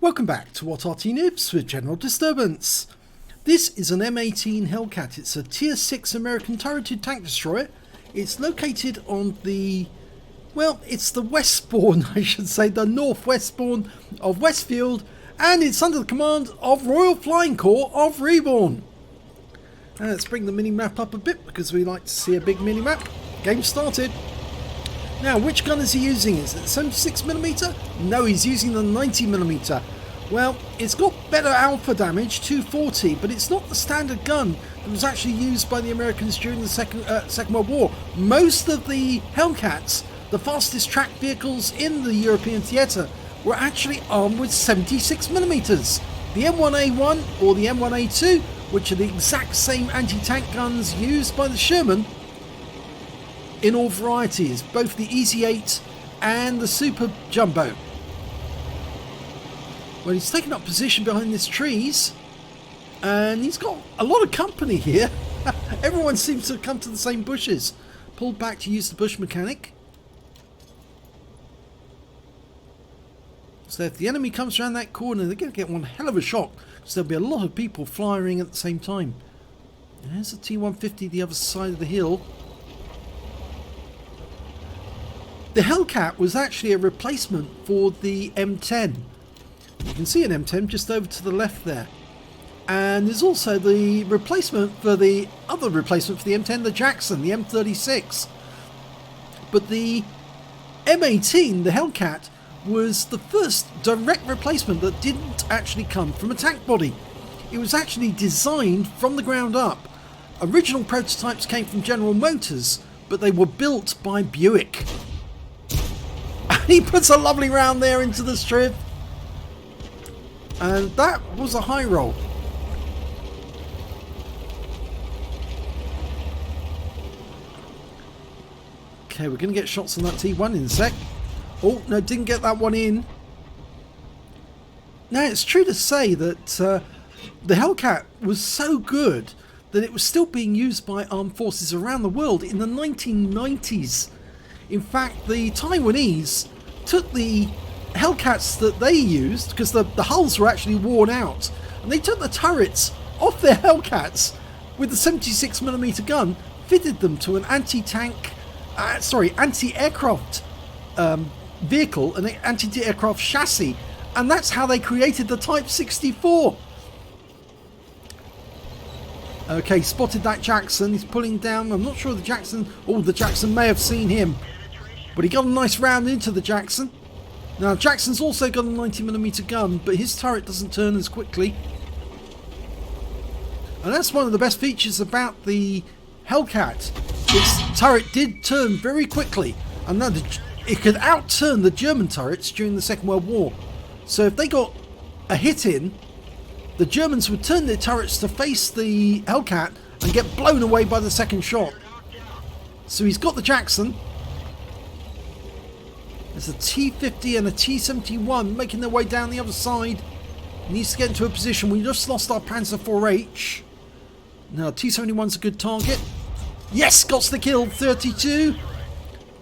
Welcome back to What Arty Noobs with General Disturbance. This is an M18 Hellcat. It's a Tier 6 American turreted tank destroyer. It's located on the, well, it's the west spawn, I should say, the northwest spawn of Westfield, and it's under the command of RoyalFlyingCorps of REBRN. And let's bring the mini-map up a bit because we like to see a big mini-map. Game started. Now, which gun is he using? Is it 76mm? No, he's using the 90mm. Well, it's got better alpha damage, 240, but it's not the standard gun that was actually used by the Americans during the Second World War. Most of the Hellcats, the fastest tracked vehicles in the European theatre, were actually armed with 76mm. The M1A1 or the M1A2, which are the exact same anti-tank guns used by the Sherman, in all varieties, both the Easy 8 and the Super Jumbo. Well, he's taken up position behind these trees, and he's got a lot of company here. Everyone seems to have come to the same bushes. Pulled back to use the bush mechanic. So if the enemy comes around that corner, they're going to get one hell of a shock, because there'll be a lot of people firing at the same time. There's a T-150 the other side of the hill. The Hellcat was actually a replacement for the M10. You can see an M10 just over to the left there. And there's also the replacement for the other replacement for the M10, the Jackson, the M36. But the M18, the Hellcat, was the first direct replacement that didn't actually come from a tank body. It was actually designed from the ground up. Original prototypes came from General Motors, but they were built by Buick. He puts a lovely round there into the strip, and that was a high roll. Okay, we're going to get shots on that T1 in a sec. Oh no, didn't get that one in. Now it's true to say that the Hellcat was so good that it was still being used by armed forces around the world in the 1990s. In fact, the Taiwanese took the Hellcats that they used, because the hulls were actually worn out, and they took the turrets off their Hellcats with the 76mm gun, fitted them to an anti-tank, anti-aircraft vehicle, an anti-aircraft chassis, and that's how they created the Type 64. Okay, spotted that Jackson. He's pulling down. I'm not sure the Jackson may have seen him, but he got a nice round into the Jackson. Now, Jackson's also got a 90mm gun, but his turret doesn't turn as quickly. And that's one of the best features about the Hellcat. Its turret did turn very quickly, and now it could outturn the German turrets during the Second World War. So if they got a hit in, the Germans would turn their turrets to face the Hellcat and get blown away by the second shot. So he's got the Jackson. There's a T-50 and a T-71 making their way down the other side. He needs to get into a position. We just lost our Panzer IV-H. Now, T-71's a good target. Yes, got the kill, 32.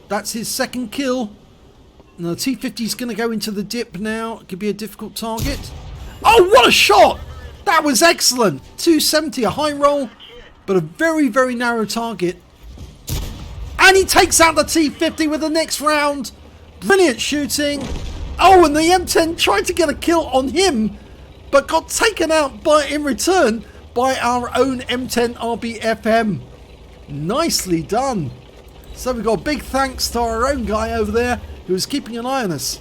That's his second kill. Now, the T-50's going to go into the dip now. It could be a difficult target. Oh, what a shot! That was excellent. 270, a high roll, but a very, very narrow target. And he takes out the T-50 with the next round. Brilliant shooting. Oh, and the M10 tried to get a kill on him, but got taken out in return by our own M10 RBFM. Nicely done. So we've got a big thanks to our own guy over there who was keeping an eye on us.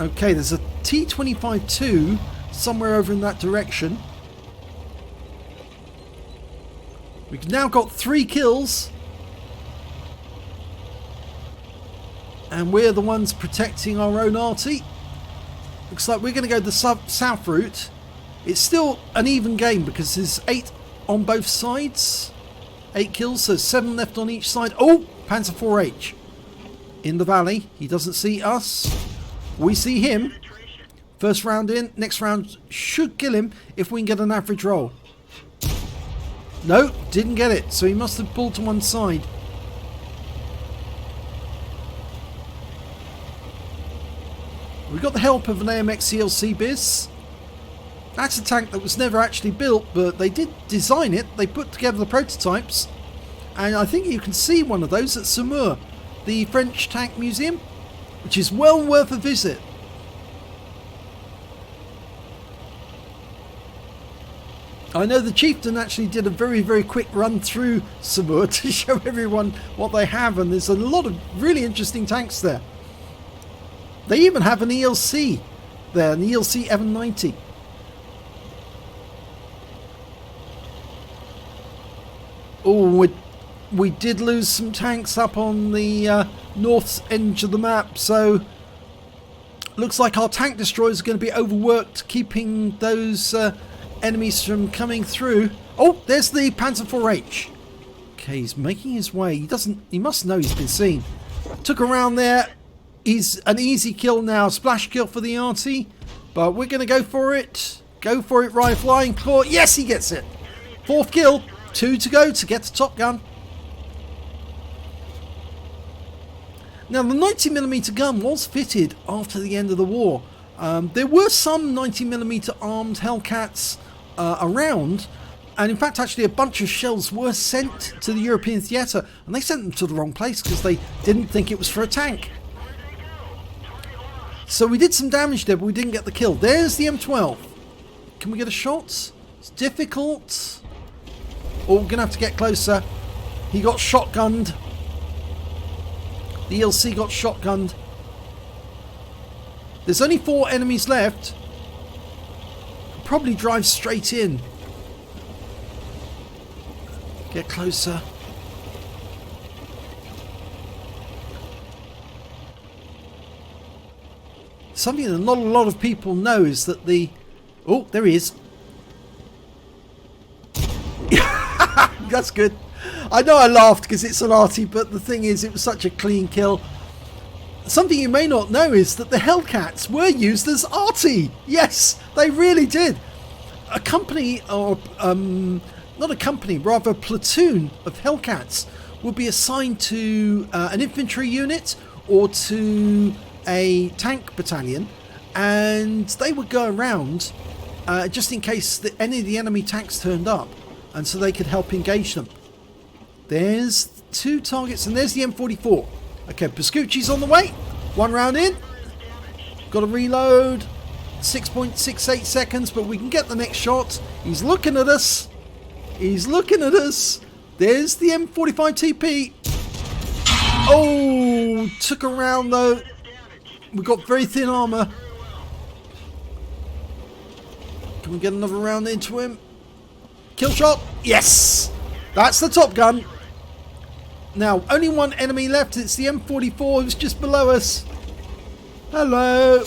Okay, there's a T-25-2 somewhere over in that direction. We've now got 3 kills. And we're the ones protecting our own Arty. Looks like we're going to go the south route. It's still an even game because there's 8 on both sides. 8 kills, so 7 left on each side. Oh, Panzer IV-H in the valley. He doesn't see us. We see him. First round in. Next round should kill him if we can get an average roll. No, didn't get it. So he must have pulled to one side. got the help of an AMX CLC biz. That's a tank that was never actually built, but they did design it. They put together the prototypes, and I think you can see one of those at Saumur, the French Tank Museum, which is well worth a visit. I know the Chieftain actually did a very, very quick run through Saumur to show everyone what they have, and there's a lot of really interesting tanks there. They even have an ELC there, an ELC M90. Oh, we did lose some tanks up on the north edge of the map, so looks like our tank destroyers are going to be overworked, keeping those enemies from coming through. Oh, there's the Panzer IV-H. Okay, he's making his way. He must know he's been seen. Took around there. He's an easy kill now. Splash kill for the Arty. But we're going to go for it. Go for it, RoyalFlyingCorps. Yes, he gets it. 4th kill. 2 to go to get the Top Gun. Now, the 90mm gun was fitted after the end of the war. There were some 90mm armed Hellcats around, and in fact actually a bunch of shells were sent to the European theatre, and they sent them to the wrong place because they didn't think it was for a tank. So we did some damage there, but we didn't get the kill. There's the M12. Can we get a shot? It's difficult. Oh, we're gonna have to get closer. He got shotgunned. The ELC got shotgunned. There's only 4 enemies left. Probably drive straight in. Get closer. Something that not a lot of people know is that the... Oh, there he is. That's good. I know I laughed because it's an Arty, but the thing is, it was such a clean kill. Something you may not know is that the Hellcats were used as Arty. Yes, they really did. A company, or not a company, rather a platoon of Hellcats would be assigned to an infantry unit or to a tank battalion, and they would go around just in case any of the enemy tanks turned up, and so they could help engage them. There's 2 targets, and there's the M44. Okay, Pascucci's on the way. 1 round in. Got to reload. 6.68 seconds, but we can get the next shot. He's looking at us. He's looking at us. There's the M45 TP. Oh, took around though. We've got very thin armour. Can we get another round into him? Kill shot. Yes! That's the Top Gun. Now, only 1 enemy left. It's the M44 who's just below us. Hello.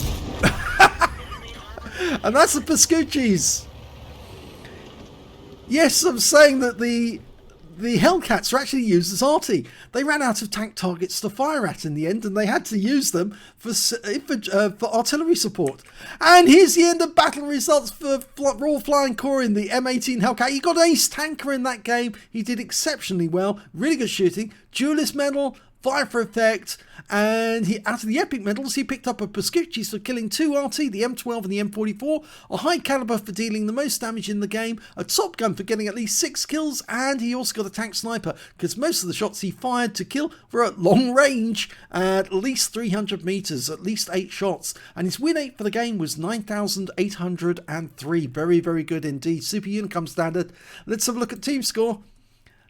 And that's the Pascucci's. Yes, I'm saying that the Hellcats are actually used as Arty. They ran out of tank targets to fire at in the end, and they had to use them for artillery support. And here's the end of battle results for RoyalFlyingCorps in the M18 Hellcat. He got an ace tanker in that game. He did exceptionally well. Really good shooting. Duelist medal, fire for effect, and out of the epic medals he picked up a Pascucci for killing 2 Arty, the M12 and the M44, a high caliber for dealing the most damage in the game, a Top Gun for getting at least 6 kills, and he also got a tank sniper because most of the shots he fired to kill were at long range, at least 300 meters, at least 8 shots, and his win rate for the game was 9,803. Very, very good indeed. Super Unicum standard. Let's have a look at team score.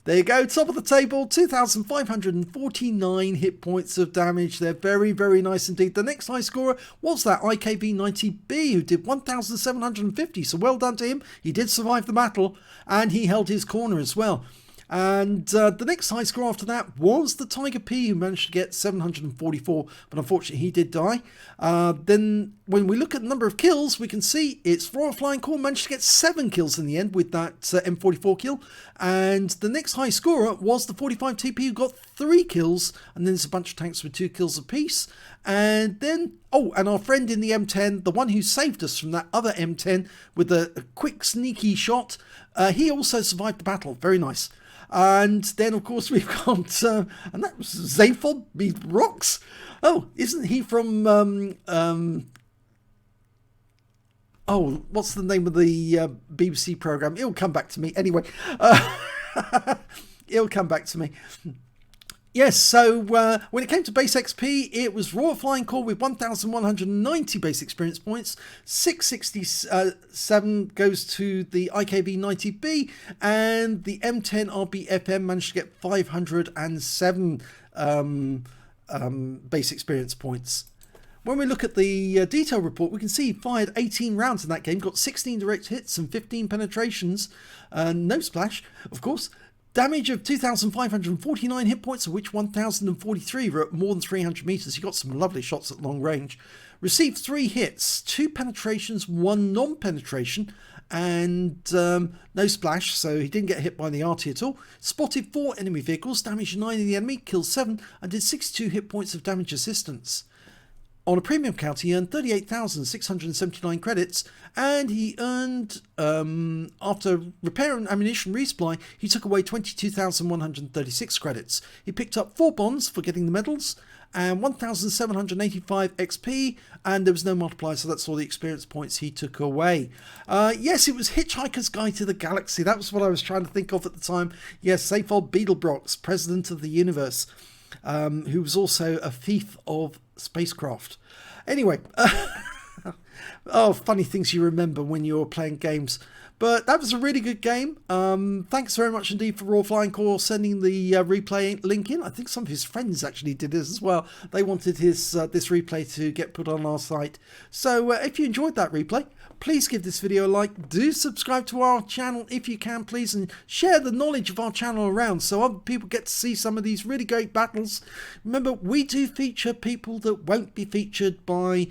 There you go, top of the table, 2,549 hit points of damage. They're very, very nice indeed. The next high scorer was that IKB-90B, who did 1,750, so well done to him. He did survive the battle, and he held his corner as well. And the next high score after that was the Tiger P, who managed to get 744, but unfortunately he did die. Then when we look at the number of kills, we can see it's RoyalFlyingCorps managed to get 7 kills in the end with that M44 kill. And the next high scorer was the 45 TP, who got 3 kills, and then there's a bunch of tanks with 2 kills apiece. And then, oh, and our friend in the M10, the one who saved us from that other M10 with a quick sneaky shot, he also survived the battle. Very nice. And then, of course, we've got, and that was Zafob, Rocks. Oh, isn't he from Oh, what's the name of the BBC programme? It'll come back to me. Anyway, it'll come back to me. Yes, so when it came to base XP, it was RoyalFlyingCorps with 1,190 base experience points. 667 goes to the IKB-90B, and the M10 RBFM managed to get 507 base experience points. When we look at the detail report, we can see he fired 18 rounds in that game, got 16 direct hits and 15 penetrations. No splash, of course. Damage of 2,549 hit points, of which 1,043 were at more than 300 meters. He got some lovely shots at long range. Received 3 hits, 2 penetrations, 1 non-penetration, and no splash, so he didn't get hit by the Arty at all. Spotted 4 enemy vehicles, damaged 9 of the enemy, killed 7, and did 62 hit points of damage assistance. On a premium count, he earned 38,679 credits, and he earned, after repair and ammunition resupply, he took away 22,136 credits. He picked up 4 bonds for getting the medals, and 1,785 XP, and there was no multiplier, so that's all the experience points he took away. Yes, it was Hitchhiker's Guide to the Galaxy. That was what I was trying to think of at the time. Yes, safe old Beetlebrox, President of the Universe, who was also a thief of spacecraft. Anyway, oh, funny things you remember when you're playing games. But that was a really good game. Thanks very much indeed for RoyalFlyingCorps sending the replay link in. I think some of his friends actually did this as well. They wanted his this replay to get put on our site. So if you enjoyed that replay, please give this video a like. Do subscribe to our channel if you can, please, and share the knowledge of our channel around so other people get to see some of these really great battles. Remember, we do feature people that won't be featured by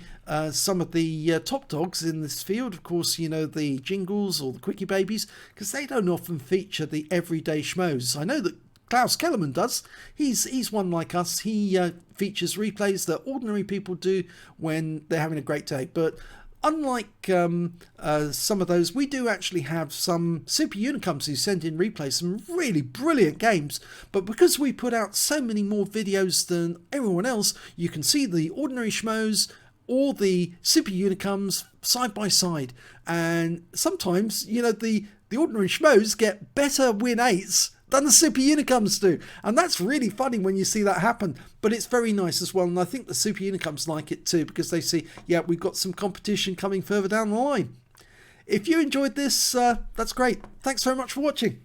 some of the top dogs in this field. Of course, you know, the Jingles or the Quickie Babies, because they don't often feature the everyday schmoes. I know that Klaus Kellerman does. He's one like us. He features replays that ordinary people do when they're having a great day. But unlike some of those, we do actually have some super unicums who send in replays, some really brilliant games. But because we put out so many more videos than everyone else, you can see the ordinary schmoes or the super unicums side by side. And sometimes, you know, the ordinary schmoes get better win 8s than the super unicums do, and that's really funny when you see that happen. But it's very nice as well, and I think the super unicums like it too, because they see, yeah, we've got some competition coming further down the line. If you enjoyed this, that's great. Thanks very much for watching.